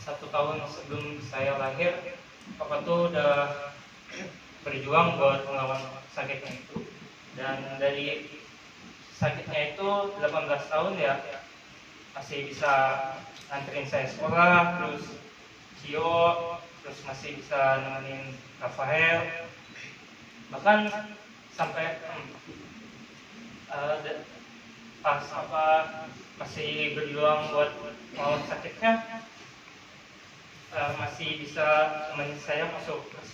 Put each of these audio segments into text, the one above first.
1 tahun sebelum saya lahir, papa tuh udah berjuang buat melawan sakitnya itu. Dan dari sakitnya itu 18 tahun ya, masih bisa nganterin saya sekolah, terus Cio, terus masih bisa nemenin Rafael, bahkan sampai pas apa masih berjuang buat melawan sakitnya, masih bisa temenin saya masuk kelas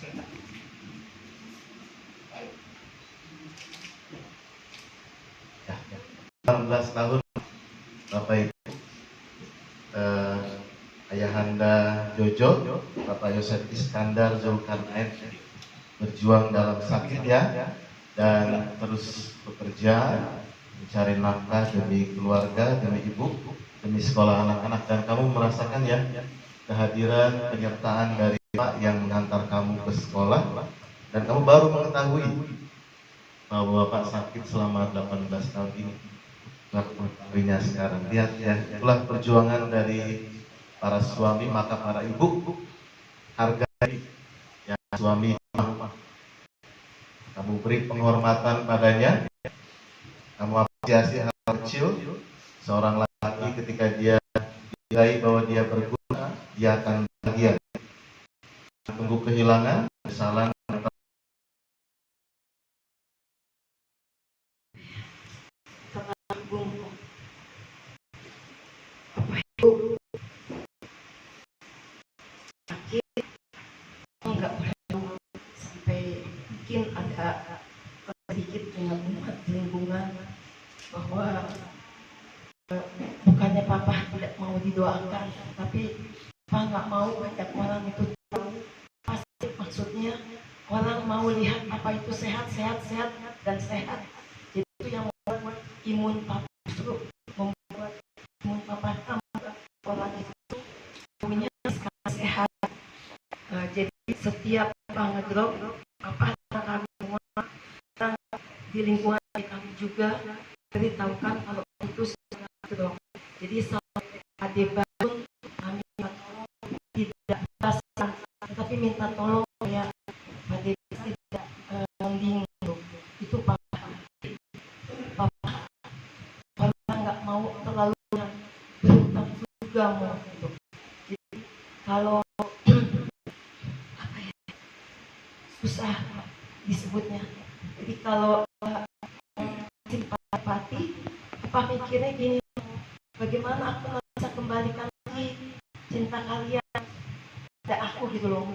18 tahun Bapak Ibu, Ayahanda Jojo, Bapak Yosef Iskandar Zulkarnain berjuang dalam sakit ya, dan terus bekerja mencari nafkah demi keluarga, demi ibu, demi sekolah anak-anak. Dan kamu merasakan ya kehadiran penyertaan dari Pak yang mengantar kamu ke sekolah, dan kamu baru mengetahui bahwa Bapak sakit selama 18 tahun ini. Putrinya sekarang, lihat ya, itulah perjuangan dari para suami. Maka para ibu hargai ya suami, kamu beri penghormatan padanya, kamu apresiasi hal kecil. Seorang laki ketika dia dinilai bahwa dia berguna, dia akan bahagia. Tunggu kehilangan, kesalahan. Sakit enggak perlu sampai mungkin ada sedikit dengan umat lingkungan bahwa bukannya papa tidak mau didoakan, tapi papa nggak mau banyak orang itu tahu. Pasti maksudnya orang mau lihat apa itu sehat dan sehat. Jadi itu yang membuat imun papa, justru membuat imun papa tambah. Orang itu punya sehat. Jadi setiap ngedrop apa kami semua di lingkungan kami juga beritahukan kalau itu sangat drop. Jadi sampai adik bangun kami minta tolong, tidak batasan, tapi minta tolong ya adik tidak landing. Itu papa nggak mau terlalu berhutang juga mau gitu. Jadi kalau apa ya, susah disebutnya. Jadi kalau simpati, papa mikirnya gini, bagaimana aku bisa kembalikan lagi cinta kalian pada aku gitu loh.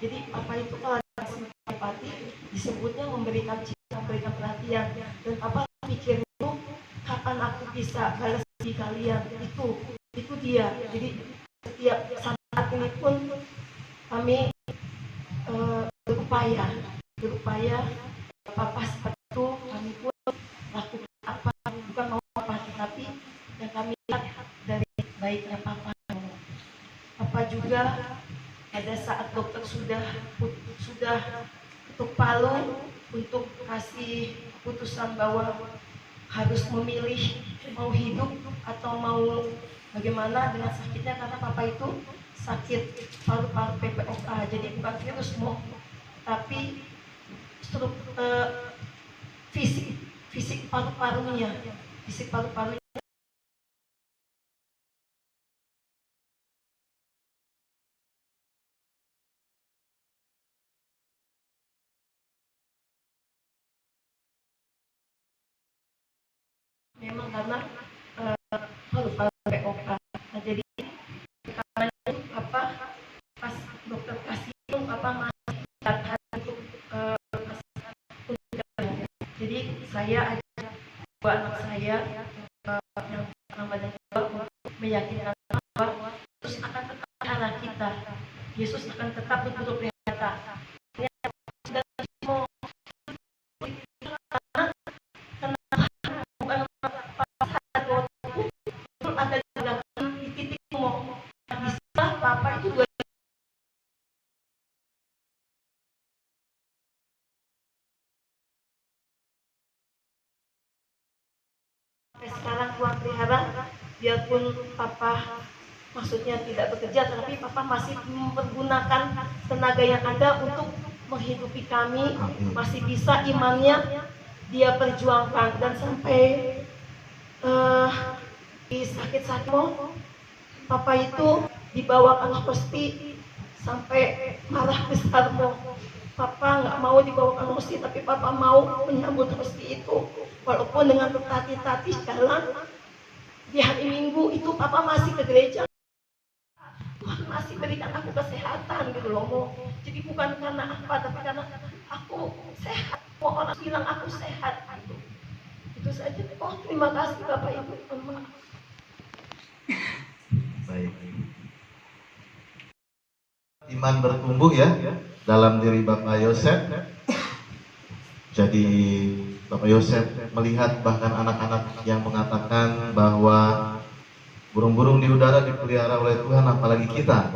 Jadi apa itu kalau ada simpati disebutnya memberikan cinta, memberikan perhatian. Dan papa pikir itu kapan aku bisa balas di kalian, itu dia. Jadi setiap saat ini pun kami berupaya papa seperti itu, kami pun lakukan apa, bukan mau apa, tapi yang kami lihat dari baiknya papa. Papa juga ada saat dokter sudah ketuk palu untuk kasih keputusan bahwa harus memilih mau hidup atau mau bagaimana dengan sakitnya, karena papa itu sakit paru-paru PPOK, jadi bukan virus tapi fisik paru-parunya. Memang karena paru-paru PPOK. Nah, jadi karena itu apa pas dokter kasih apa masih untuk jadi saya ajak dua anak saya yang pertama dan kedua untuk meyakinkan bahwa Yesus akan tetap melihara kita. Yesus akan tetap betul kita. Dan mau bukan ada di titik mau bisa papa itu dua. Sekarang Tuhan pelihara, biarpun papa maksudnya tidak bekerja, tetapi Papa masih mempergunakan tenaga yang ada untuk menghidupi kami, masih bisa imannya dia perjuangkan. Dan sampai di sakit-sakit Papa itu dibawakan hosti sampai marah besar Papa nggak mau dibawakan hosti, tapi Papa mau menyambut hosti itu, walaupun dengan bertatih-tatih jalan di hari Minggu itu Papa masih ke gereja. Tuhan masih berikan aku kesehatan gitu loh Mo. Jadi bukan karena apa, tapi karena aku sehat. Mau orang bilang aku sehat gitu. Itu saja. Oh, terima kasih Bapak Ibu. Baik. Iman bertumbuh ya dalam diri Bapak Yosef. Jadi Bapak Yosef melihat bahkan anak-anak yang mengatakan bahwa burung-burung di udara dipelihara oleh Tuhan, apalagi kita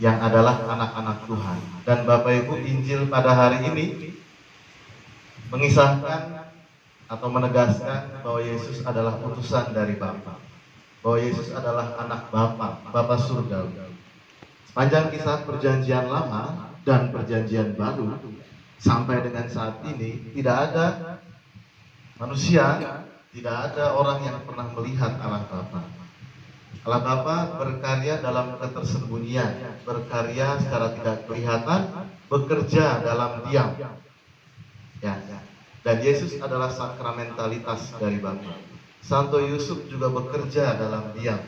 yang adalah anak-anak Tuhan. Dan Bapak Ibu, Injil pada hari ini mengisahkan atau menegaskan bahwa Yesus adalah utusan dari Bapa, bahwa Yesus adalah anak Bapa, Bapa surgawi. Sepanjang kisah perjanjian lama dan perjanjian baru sampai dengan saat ini, tidak ada manusia, tidak ada orang yang pernah melihat Allah Bapa. Allah Bapa berkarya dalam ketersembunyian, berkarya secara tidak kelihatan, bekerja dalam diam. Ya. Dan Yesus adalah sakramentalitas dari Bapa. Santo Yusuf juga bekerja dalam diam.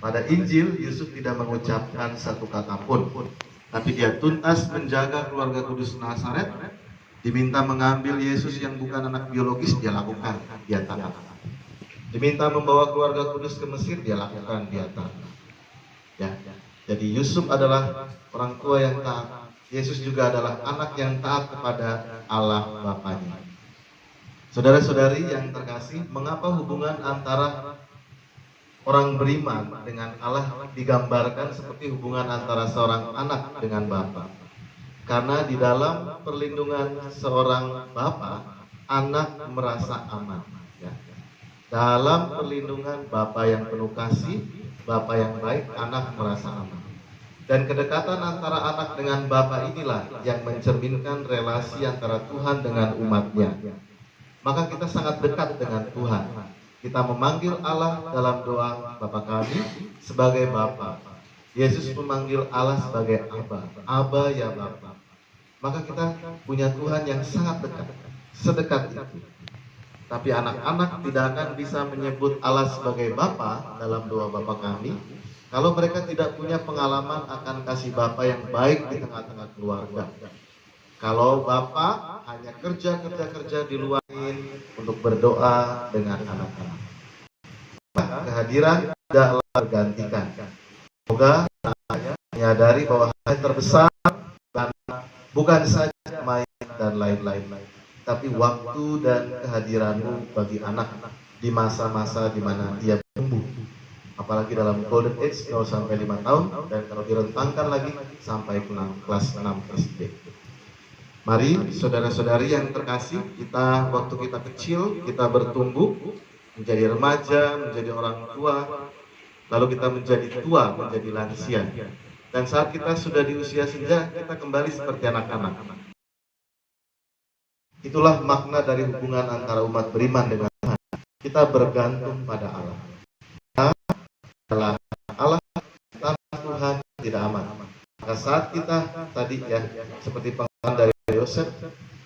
Pada Injil, Yusuf tidak mengucapkan satu kata pun, tapi dia tuntas menjaga keluarga kudus Nazaret. Diminta mengambil Yesus yang bukan anak biologis, dia lakukan, dia taat. Diminta membawa keluarga kudus ke Mesir, dia lakukan, dia taat. Ya. Jadi Yusuf adalah orang tua yang taat. Yesus juga adalah anak yang taat kepada Allah Bapanya. Saudara-saudari yang terkasih, mengapa hubungan antara orang beriman dengan Allah digambarkan seperti hubungan antara seorang anak dengan Bapa? Karena di dalam perlindungan seorang Bapa, anak merasa aman. Ya. Dalam perlindungan Bapa yang penuh kasih, Bapa yang baik, anak merasa aman. Dan kedekatan antara anak dengan Bapa inilah yang mencerminkan relasi antara Tuhan dengan umatnya. Maka kita sangat dekat dengan Tuhan. Kita memanggil Allah dalam doa Bapa kami sebagai Bapa. Yesus memanggil Allah sebagai Aba, Aba ya Bapa. Maka kita punya Tuhan yang sangat dekat, sedekat itu. Tapi anak-anak tidak akan bisa menyebut Allah sebagai Bapa dalam doa Bapa kami kalau mereka tidak punya pengalaman akan kasih Bapa yang baik di tengah-tengah keluarga. Kalau Bapa hanya kerja di luar untuk berdoa dengan anak-anak, kehadiran tidaklah tergantikan. Semoga saya menyadari bahwa hal terbesar dan bukan saja main dan lain-lain, tapi waktu dan kehadiranmu bagi anak-anak di masa-masa di mana dia tumbuh. Apalagi dalam golden age 0 sampai 5 tahun, dan kalau direntangkan lagi sampai kelas 6 SD. Mari saudara-saudari yang terkasih, waktu kita kecil, kita bertumbuh menjadi remaja, menjadi orang tua, lalu kita menjadi tua, menjadi lansia. Dan saat kita sudah di usia senja, kita kembali seperti anak-anak. Itulah makna dari hubungan antara umat beriman dengan Tuhan. Kita bergantung pada Allah. Kita adalah Allah, tanpa Tuhan tidak aman. Maka saat kita tadi ya, seperti pengalaman dari Yosef,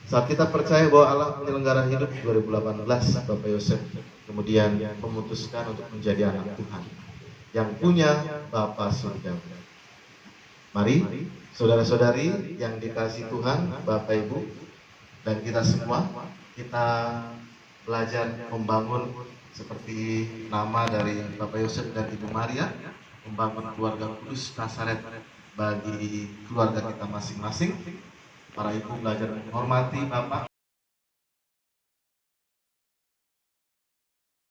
saat kita percaya bahwa Allah penyelenggara hidup 2018, Bapak Yosef kemudian memutuskan untuk menjadi anak Tuhan yang punya Bapa surga. Mari saudara-saudari yang dikasihi Tuhan, Bapak Ibu dan kita semua, kita belajar membangun seperti nama dari Bapak Yosef dan Ibu Maria, membangun keluarga kudus Nazaret bagi keluarga kita masing-masing. Para ibu belajar menghormati Bapak,